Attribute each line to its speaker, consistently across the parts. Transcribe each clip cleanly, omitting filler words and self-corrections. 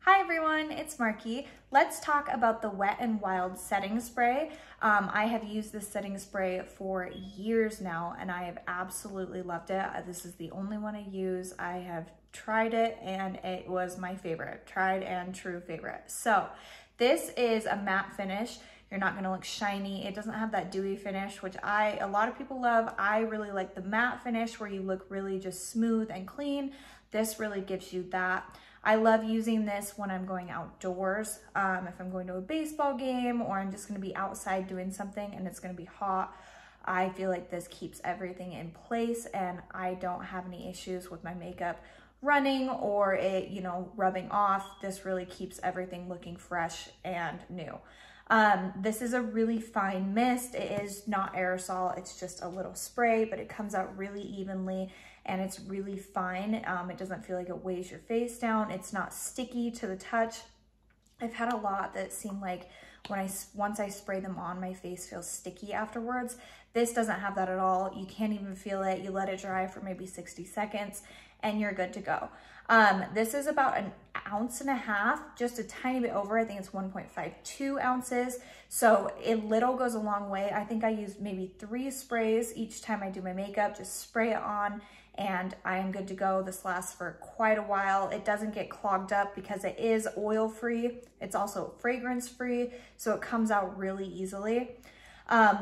Speaker 1: Hi everyone, it's Marky. Let's talk about the Wet n Wild setting spray. I have used this setting spray for years now and I have absolutely loved it. This is the only one I use. I have tried it and it was my favorite, tried and true favorite. So this is a matte finish. You're not gonna look shiny. It doesn't have that dewy finish, which a lot of people love. I really like the matte finish where you look really just smooth and clean. This really gives you that. I love using this when I'm going outdoors. If I'm going to a baseball game or I'm just gonna be outside doing something and it's gonna be hot, I feel like this keeps everything in place and I don't have any issues with my makeup running or it, rubbing off. This really keeps everything looking fresh and new. This is a really fine mist. It is not aerosol, it's just a little spray, but it comes out really evenly and it's really fine. It doesn't feel like it weighs your face down. It's not sticky to the touch. I've had a lot that seem like once I spray them on, my face feels sticky afterwards. This doesn't have that at all. You can't even feel it. You let it dry for maybe 60 seconds and you're good to go. This is about 1.5 ounces, just a tiny bit over. I think it's 1.52 ounces. So a little goes a long way. I think I use maybe 3 sprays each time I do my makeup, just spray it on and I am good to go. This lasts for quite a while. It doesn't get clogged up because it is oil free. It's also fragrance free, so it comes out really easily.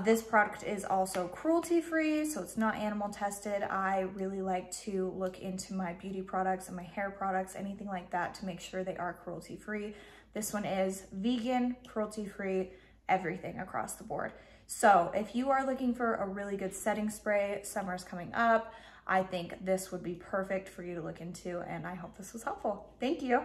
Speaker 1: This product is also cruelty free, so it's not animal tested. I really like to look into my beauty products and my hair products, anything like that, to make sure they are cruelty free. This one is vegan, cruelty free, everything across the board. So if you are looking for a really good setting spray, summer's coming up, I think this would be perfect for you to look into, and I hope this was helpful. Thank you.